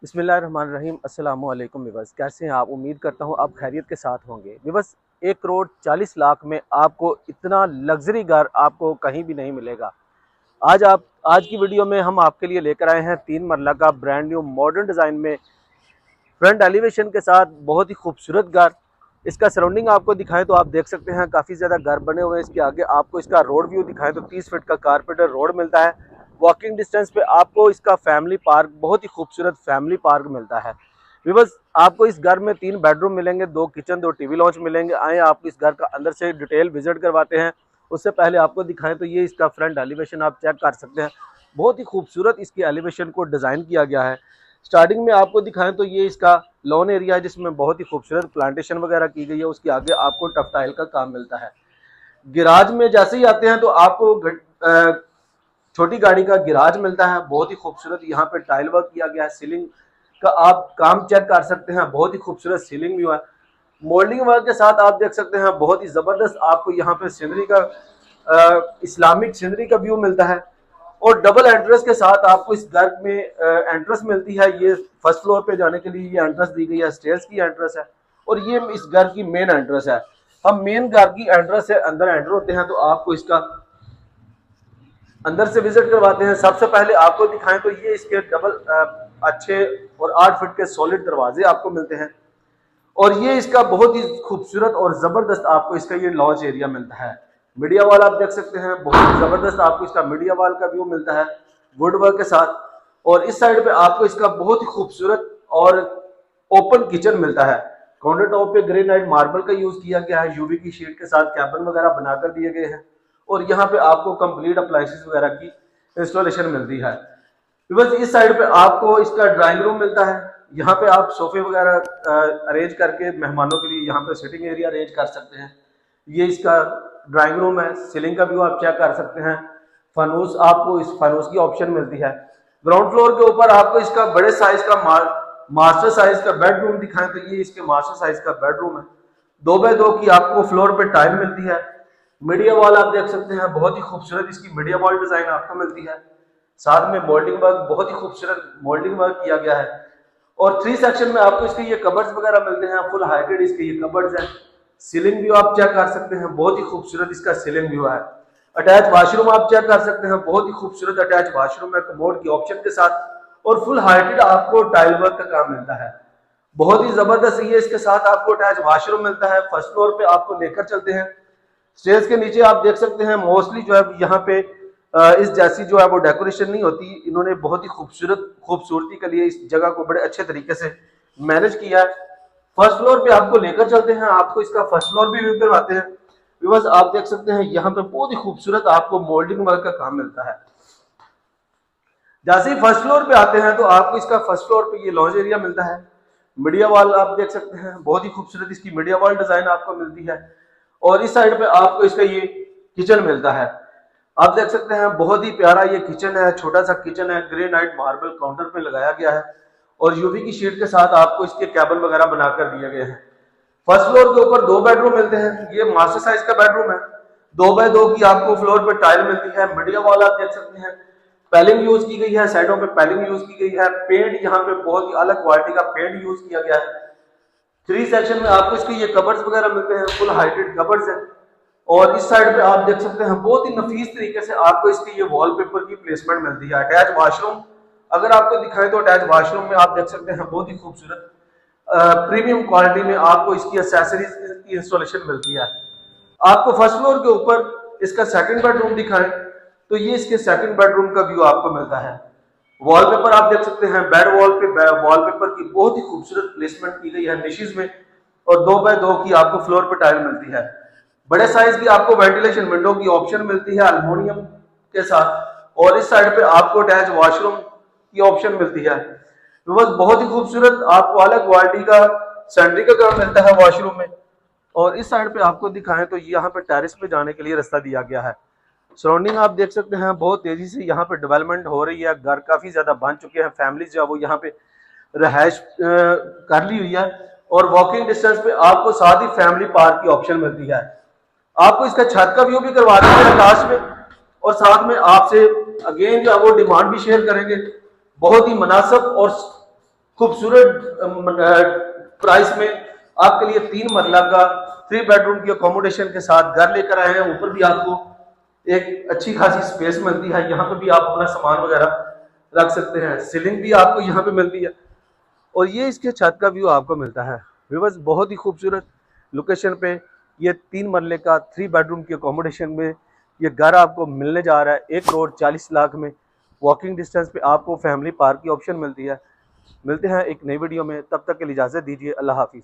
बिस्मिल्लाहिर्रहमानिर्रहीम। अस्सलामु अलैकुम विवस, कैसे हैं आप? उम्मीद करता हूं आप खैरियत के साथ होंगे। विवस, 1 करोड़ 40 लाख में आपको इतना लग्जरी घर आपको कहीं भी नहीं मिलेगा। आज की वीडियो में हम आपके लिए लेकर आए हैं 3 मरला का ब्रांड न्यू मॉडर्न डिज़ाइन में फ्रंट एलिवेशन के साथ बहुत ही खूबसूरत घर। इसका सराउंडिंग आपको दिखाएं तो आप देख सकते हैं काफ़ी ज़्यादा घर बने हुए हैं। इसके आगे आपको इसका रोड व्यू दिखाएं तो 30 फीट का कारपेटर रोड मिलता है। वॉकिंग डिस्टेंस पे आपको इसका फैमिली पार्क, बहुत ही खूबसूरत फैमिली पार्क मिलता है। विवर्स, आपको इस घर में 3 बेडरूम मिलेंगे, 2 किचन, 2 टीवी लॉन्च मिलेंगे। आए आपको इस घर का अंदर से डिटेल विजिट करवाते हैं। उससे पहले आपको दिखाएं तो ये इसका फ्रंट एलिवेशन आप चेक कर सकते हैं। बहुत ही खूबसूरत इसकी एलिवेशन को डिज़ाइन किया गया है। स्टार्टिंग में आपको दिखाएं तो ये इसका लॉन एरिया है जिसमें बहुत ही खूबसूरत प्लांटेशन वगैरह की गई है। उसके आगे आपको टफ्टाइल का काम मिलता है। गिराज में जैसे ही आते हैं तो आपको छोटी गाड़ी का गिराज मिलता है। बहुत ही खूबसूरत यहाँ पे टाइल वर्क किया गया है। सीलिंग का आप काम चेक कर सकते हैं, बहुत ही खूबसूरत सीलिंग भी हुआ है। मोल्डिंग वर्क के साथ आप देख सकते हैं बहुत ही जबरदस्त आपको यहाँ पे सीनरी का इस्लामिक सीनरी का व्यू मिलता है। और डबल एंट्रेंस के साथ आपको इस घर में एंट्रेंस मिलती है। ये फर्स्ट फ्लोर पे जाने के लिए ये एंट्रेंस दी गई है, स्टेयर्स की एंट्रेंस है। और ये इस घर की मेन एंट्रेंस है। हम मेन घर की एंट्रेंस से अंदर एंटर होते हैं तो आपको इसका अंदर से विजिट करवाते हैं। सबसे पहले आपको दिखाएं तो ये इसके डबल अच्छे और 8 फीट के सॉलिड दरवाजे आपको मिलते हैं। और ये इसका बहुत ही खूबसूरत और जबरदस्त आपको इसका ये लॉन्च एरिया मिलता है। मीडिया वॉल आप देख सकते हैं, बहुत ही जबरदस्त आपको इसका मीडिया वॉल का व्यू मिलता है वुड वर्क के साथ। और इस साइड पे आपको इसका बहुत ही खूबसूरत और ओपन किचन मिलता है। काउंटर टॉप पे ग्रेनाइट मार्बल का यूज किया गया है। यूवी की शीट के साथ कैबिन वगैरह बनाकर दिए गए हैं। और यहाँ पे आपको कंप्लीट अप्लायंसेस वगैरह की इंस्टॉलेशन मिलती है। बस इस साइड पे आपको इसका ड्राइंग रूम मिलता है। यहाँ पे आप सोफे वगैरह अरेंज करके मेहमानों के लिए यहाँ पे सिटिंग एरिया अरेंज कर सकते हैं। ये इसका ड्राइंग रूम है। सीलिंग का व्यू आप चेक कर सकते हैं। फानूस, आपको इस फानूस की ऑप्शन मिलती है। ग्राउंड फ्लोर के ऊपर आपको इसका बड़े साइज का मास्टर साइज का बेडरूम दिखाएं तो ये इसके मास्टर साइज का बेडरूम है। 2x2 की आपको फ्लोर पे टाइल मिलती है। मीडिया वॉल आप देख सकते हैं, बहुत ही खूबसूरत इसकी मीडिया वॉल डिजाइन आपको मिलती है। साथ में मोल्डिंग वर्क, बहुत ही खूबसूरत मोल्डिंग वर्क किया गया है। और 3 सेक्शन में आपको इसके ये कबर्ड्स वगैरह मिलते हैं। फुल हाइटेड इसके ये कबर्ड्स हैं। सीलिंग व्यू आप चेक कर सकते हैं, बहुत ही खूबसूरत इसका सीलिंग व्यू है। अटैच वाशरूम आप चेक कर सकते हैं, बहुत ही खूबसूरत अटैच वाशरूम है कमोड की ऑप्शन के साथ। और फुल हाइटेड आपको टाइल वर्क का काम मिलता है। बहुत ही जबरदस्त ये इसके साथ आपको अटैच वाशरूम मिलता है। फर्स्ट फ्लोर पे आपको लेकर चलते हैं। स्टेज के नीचे आप देख सकते हैं मोस्टली जो है यहाँ पे इस जैसी जो है वो डेकोरेशन नहीं होती। इन्होंने बहुत ही खूबसूरती के लिए इस जगह को बड़े अच्छे तरीके से मैनेज किया है। फर्स्ट फ्लोर पे आपको लेकर चलते हैं, आपको इसका फर्स्ट फ्लोर भी व्यू करवाते हैं। बस आप देख सकते हैं यहाँ पे बहुत ही खूबसूरत आपको मोल्डिंग वर्क का काम मिलता है। जैसे ही फर्स्ट फ्लोर पे आते हैं तो आपको इसका फर्स्ट फ्लोर पे ये लॉन्ज एरिया मिलता है। मीडिया वॉल आप देख सकते हैं, बहुत ही खूबसूरत इसकी मीडिया वॉल डिजाइन आपको मिलती है। और इस साइड पे आपको इसका ये किचन मिलता है। आप देख सकते हैं बहुत ही प्यारा ये किचन है, छोटा सा किचन है। ग्रेनाइट मार्बल काउंटर पे लगाया गया है। और यूवी की शीट के साथ आपको इसके कैबिन वगैरह बनाकर दिए गए हैं। फर्स्ट फ्लोर के ऊपर 2 बेडरूम मिलते हैं। ये मास्टर साइज का बेडरूम है। 2x2 की आपको फ्लोर पे टाइल मिलती है। मीडिया वॉल आप देख सकते हैं, पैलिंग यूज की गई है, साइडों पे पैलिंग यूज की गई है। पेंट यहाँ पे बहुत ही अलग क्वालिटी का पेंट यूज किया गया है। 3 सेक्शन में आपको इसके ये कबर्ड्स वगैरह मिलते हैं, फुल हाइटेड कबर्ड्स हैं। और इस साइड पे आप देख सकते हैं बहुत ही नफीस तरीके से आपको इसकी ये वॉलपेपर की प्लेसमेंट मिलती है। अटैच वाशरूम अगर आपको दिखाएं तो अटैच वाशरूम में आप देख सकते हैं बहुत ही खूबसूरत प्रीमियम क्वालिटी में आपको इसकी एक्सेसरीज की इंस्टॉलेशन मिलती है। आपको फर्स्ट फ्लोर के ऊपर इसका सेकंड बेडरूम दिखाएं तो ये इसके सेकंड बेडरूम का व्यू आपको मिलता है। वॉलपेपर आप देख सकते हैं, बेड वॉल पे वॉलपेपर की बहुत ही खूबसूरत प्लेसमेंट की गई है निशेज में। और 2x2 की आपको फ्लोर पे टाइल मिलती है। बड़े साइज की आपको वेंटिलेशन विंडो की ऑप्शन मिलती है एल्युमिनियम के साथ। और इस साइड पे आपको अटैच वॉशरूम की ऑप्शन मिलती है। तो बस बहुत ही खूबसूरत आपको अलग क्वालिटी का सैनिटरी का काम मिलता है वॉशरूम में। और इस साइड पे आपको दिखाएं तो यहाँ पे टेरेस पे जाने के लिए रास्ता दिया गया है। सराउंडिंग आप देख सकते हैं, बहुत तेजी से यहाँ पे डेवलपमेंट हो रही है। घर काफी ज्यादा बन चुके हैं। फैमिलीज जो है वो यहाँ पे रहायश कर ली हुई है। और वॉकिंग डिस्टेंस पे आपको साथ ही फैमिली पार्क की ऑप्शन मिलती है। आपको इसका छत का व्यू भी करवा देंगे लास्ट में। और साथ में आपसे अगेन जो है वो डिमांड भी शेयर करेंगे। बहुत ही मुनासिब और खूबसूरत प्राइस में आपके लिए 3 मरला का 3 बेडरूम की अकोमोडेशन के साथ घर लेकर आए हैं। ऊपर भी आपको एक अच्छी खासी स्पेस मिलती है, यहाँ पे भी आप अपना सामान वगैरह रख सकते हैं। सीलिंग भी आपको यहाँ पे मिलती है और ये इसके छत का व्यू आपको मिलता है। व्यूअर्स, बहुत ही खूबसूरत लोकेशन पे ये 3 मरले का 3 बेडरूम की अकोमोडेशन में ये घर आपको मिलने जा रहा है 1 करोड़ 40 लाख में। वॉकिंग डिस्टेंस पे आपको फैमिली पार्क की ऑप्शन मिलती है। मिलते हैं एक नई वीडियो में, तब तक के लिए इजाज़त दीजिए। अल्लाह हाफिज़।